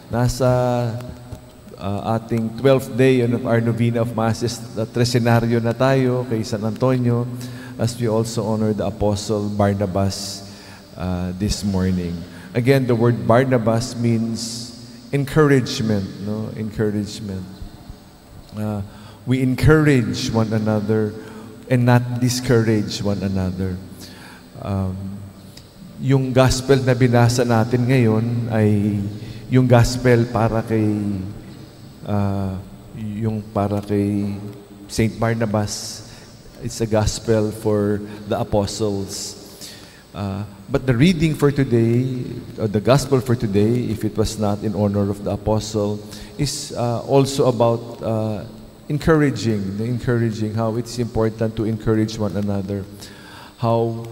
Nasa ating 12th day of our novena of Masses, tresenaryo na tayo kay San Antonio, as we also honor the Apostle Barnabas this morning. Again, the word Barnabas means encouragement, no? Encouragement. We encourage one another and not discourage one another. Yung gospel na binasa natin ngayon ay yung gospel para kay Saint Barnabas. It's a gospel for the apostles. But the reading for today, or the gospel for today, if it was not in honor of the apostle, is also about encouraging how it's important to encourage one another. How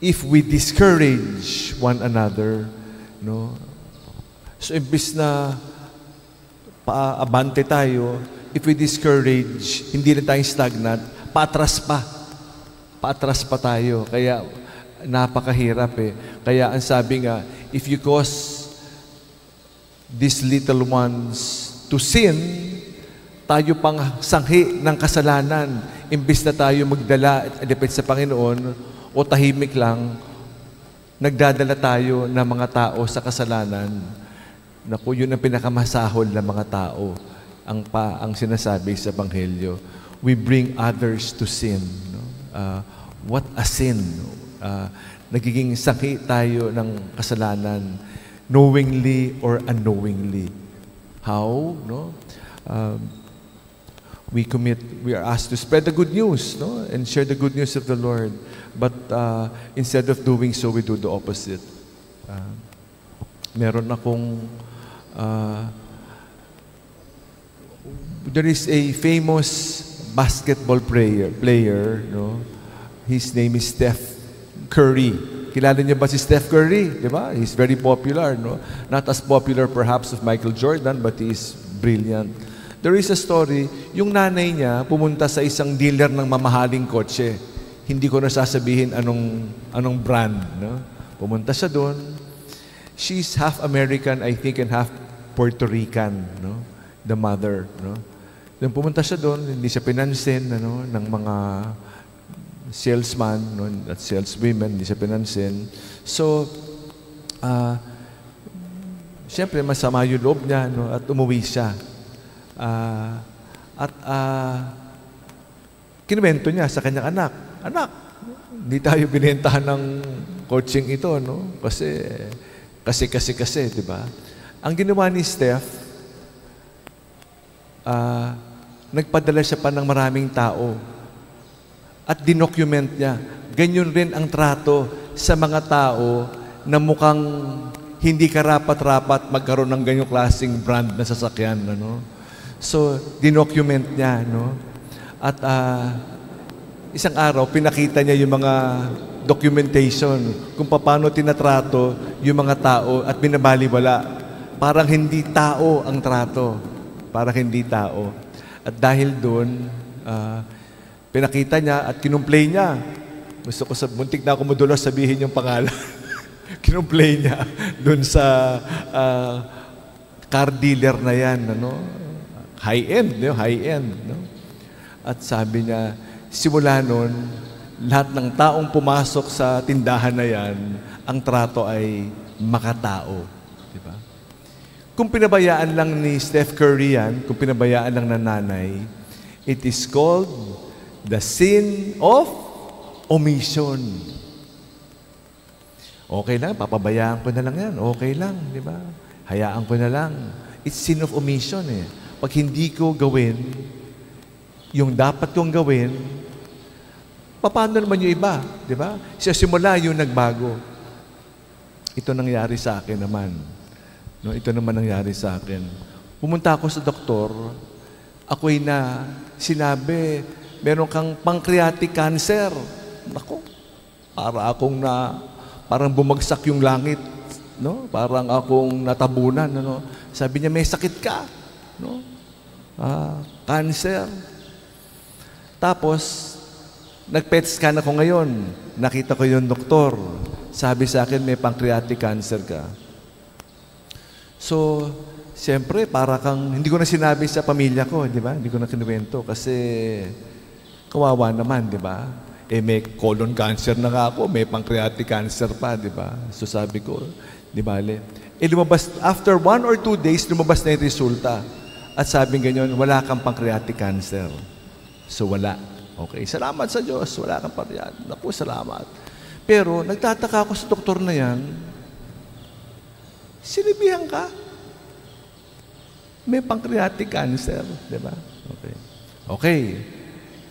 if we discourage one another, no? So imbis na paabante tayo, if we discourage, hindi na tayo stagnant, paatras pa tayo. Kaya napakahirap eh. Kaya ang sabi nga, if you cause these little ones to sin, tayo pang sanghi ng kasalanan. Imbis na tayo magdala at adipit sa Panginoon o tahimik lang, nagdadala tayo ng mga tao sa kasalanan. Naku, yun ang pinakamasahol ng mga tao. Ang sinasabi sa Ebanghelyo. We bring others to sin. No? What a sin. No? Nagiging sanghi tayo ng kasalanan, knowingly or unknowingly. How? No? We are asked to spread the good news, no? And share the good news of the Lord. But instead of doing so, we do the opposite. Meron akong there is a famous basketball player, no? His name is Steph Curry. Kilala niyo ba si Steph Curry? Di ba? He's very popular, no? Not as popular perhaps of Michael Jordan, but he is brilliant. There is a story, yung nanay niya pumunta sa isang dealer ng mamahaling kotse. Hindi ko na sasabihin anong brand, no? Pumunta siya doon. She's half American, I think, and half Puerto Rican, no? The mother, no? Then pumunta siya doon, hindi siya pinansin, ano, ng mga salesman, no, at saleswomen, hindi siya pinansin. So, siyempre, masama yung loob niya, no, at umuwi siya. Kinuwento niya sa kanyang anak, "Anak, hindi tayo binentahan ng coaching ito, no? Kasi, di ba?" Ang ginawa ni Steph, nagpadala siya pa ng maraming tao at dinocument niya. Ganyan rin ang trato sa mga tao na mukhang hindi karapat-rapat magkaroon ng ganyong klaseng brand na sasakyan, ano? So, dinocument niya, no? At isang araw, pinakita niya yung mga documentation kung paano tinatrato yung mga tao at binabaliwala. Parang hindi tao ang trato. Parang hindi tao. At dahil doon, pinakita niya at kinumplay niya. Muntik na ako madulas sabihin yung pangalan. Kinumplay niya doon sa car dealer na yan, ano? High-end, no? High-end, no? At sabi niya, simula noon, lahat ng taong pumasok sa tindahan na yan, ang trato ay makatao. Di ba? Kung pinabayaan lang ni Steph Curry yan, kung pinabayaan lang ng nanay, it is called the sin of omission. Okay lang, papabayaan ko na lang yan. Okay lang, di ba? Hayaan ko na lang. It's sin of omission eh. Pag hindi ko gawin, yung dapat kong gawin, paano naman yung iba? Di ba? Sa simula yung nagbago. Ito nangyari sa akin naman. No, ito naman nangyari sa akin. Pumunta ako sa doktor, ako'y na sinabi, meron kang pancreatic cancer. Naku, parang bumagsak yung langit. No? Parang akong natabunan. Ano? Sabi niya, may sakit ka. No? Cancer. Tapos, nag-PET scan ako ngayon. Nakita ko yung doktor. Sabi sa akin, may pancreatic cancer ka. So, siyempre, para kang, hindi ko na sinabi sa pamilya ko, di ba? Hindi ko na kinuwento kasi kawawa naman, di ba? Eh, may colon cancer na nga ako, may pancreatic cancer pa, di ba? So, sabi ko, di bale. Eh, lumabas, after 1 or 2 days, lumabas na yung resulta. At sabi ganyan, wala kang pancreatic cancer. So, wala. Okay, salamat sa Diyos, wala kang pancreatic. Naku, salamat. Pero, nagtataka ako sa doktor na yan, sinibihan ka. May pancreatic cancer, di ba? Okay. Okay.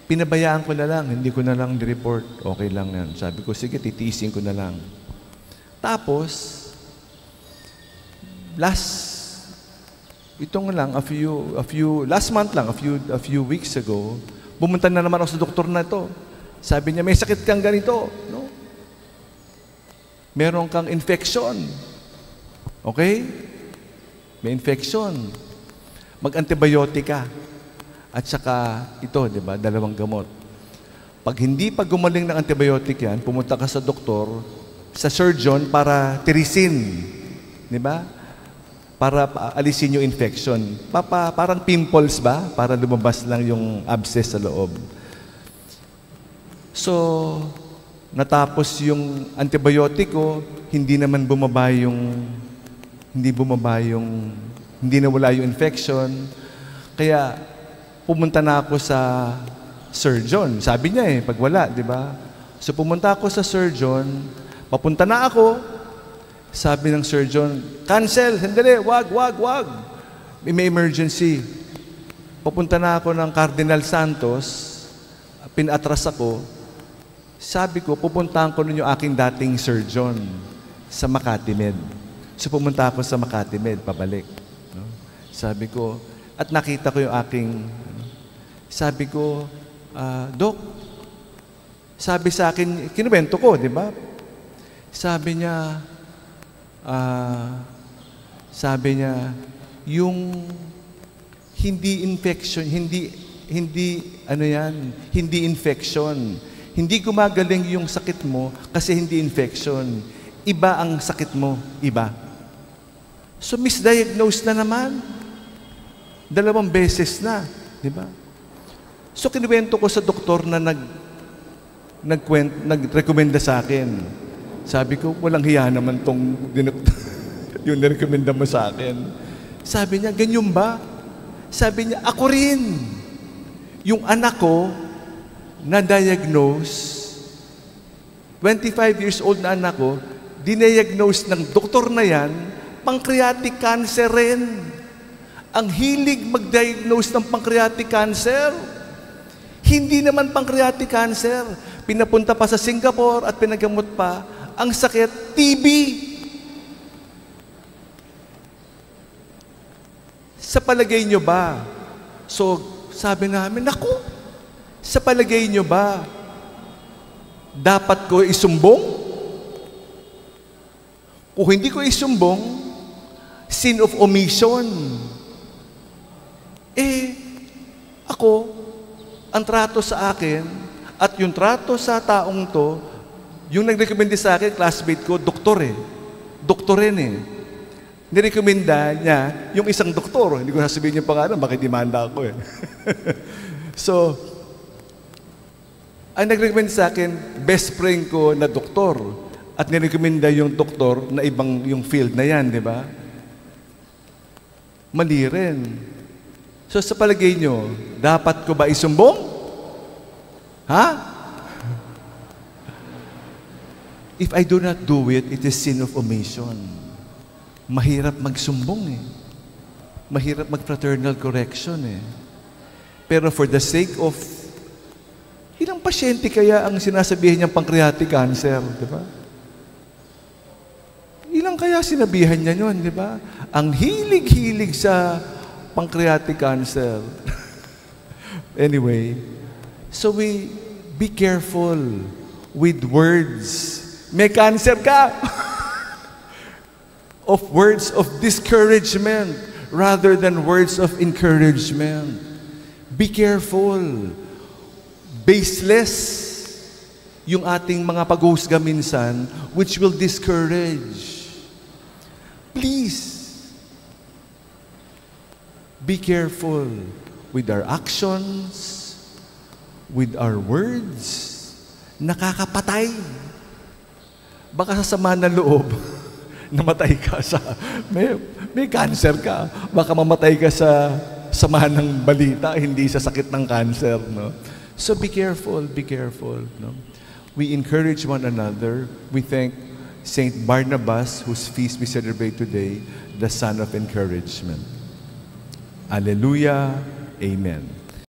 Pinabayaan ko na lang, hindi ko na lang di-report. Okay lang yan. Sabi ko, sige, titiisin ko na lang. Tapos, last month lang, a few weeks ago, bumunta na naman ako sa doktor na ito. Sabi niya, may sakit kang ganito. No? Meron kang infection. Okay? May infection. Mag-antibiotic ka. At saka ito, di ba, 2 gamot. Pag hindi pa gumaling ng antibiotic yan, pumunta ka sa doktor, sa surgeon para tirisin. Di ba? Para alisin yung infection. Parang pimples ba? Para lumabas lang yung abscess sa loob. So, natapos yung antibiotic ko, hindi nawala yung infection. Kaya, pumunta na ako sa surgeon. Sabi niya pag wala, di ba? So, pumunta ako sa surgeon, papunta na ako, sabi ng surgeon, cancel, sandali, wag. May emergency. Papunta na ako ng Cardinal Santos, pinatras ako, sabi ko, pupuntahan ko nun yung aking dating surgeon sa Makati Med. So, pumunta ako sa Makati Med, pabalik. No? Sabi ko, at nakita ko yung sabi ko, Dok, sabi sa akin, kinuwento ko, di ba? Sabi niya, yung hindi infection, hindi infection. Hindi gumagaling yung sakit mo kasi hindi infection. Iba ang sakit mo, iba. So, misdiagnose na naman. 2 beses na, di ba? So, kinuwento ko sa doktor na nagrekomenda sa akin. Sabi ko, walang hiya naman tong yung nirekomenda mo sa akin. Sabi niya, ganyan ba? Sabi niya, ako rin. Yung anak ko, na-diagnose, 25 years old na anak ko, diniagnose ng doktor na yan, pancreatic cancer rin. Ang hilig mag-diagnose ng pancreatic cancer. Hindi naman pancreatic cancer. Pinapunta pa sa Singapore at pinagamot pa. Ang sakit, TB. Sa palagay nyo ba? So, sabi namin, naku, sa palagay nyo ba, dapat ko isumbong? Kung hindi ko isumbong, sin of omission. Ako, ang trato sa akin, at yung trato sa taong to, yung nag-recommenda sa akin, classmate ko, doktor Doktor rin nirekomenda niya yung isang doktor. Hindi ko sasabihin yung pangalan, makidemanda ako So, ang nag-recommend sa akin, best friend ko na doktor. At nirekomenda yung doktor na ibang yung field na yan, di ba? Mali rin. So, sa palagay nyo, dapat ko ba isumbong? Ha? If I do not do it, it is sin of omission. Mahirap magsumbong Mahirap mag-fraternal correction Pero for the sake of ilang pasyente kaya ang sinasabihin niyang pancreatic cancer, di ba? Ilang kaya sinabihan niya yun, di ba? Ang hilig-hilig sa pancreatic cancer. Anyway, so we be careful with words. May cancer ka! Of words of discouragement rather than words of encouragement. Be careful. Baseless yung ating mga pag-uusga minsan which will discourage. Please, Be careful with our actions, with our words. Nakakapatay. Baka sa sama ng loob, namatay ka sa, may cancer ka. Baka mamatay ka sa sama ng balita, hindi sa sakit ng cancer. No? So be careful, be careful. No? We encourage one another. We thank Saint Barnabas, whose feast we celebrate today, the son of encouragement. Alleluia. Amen.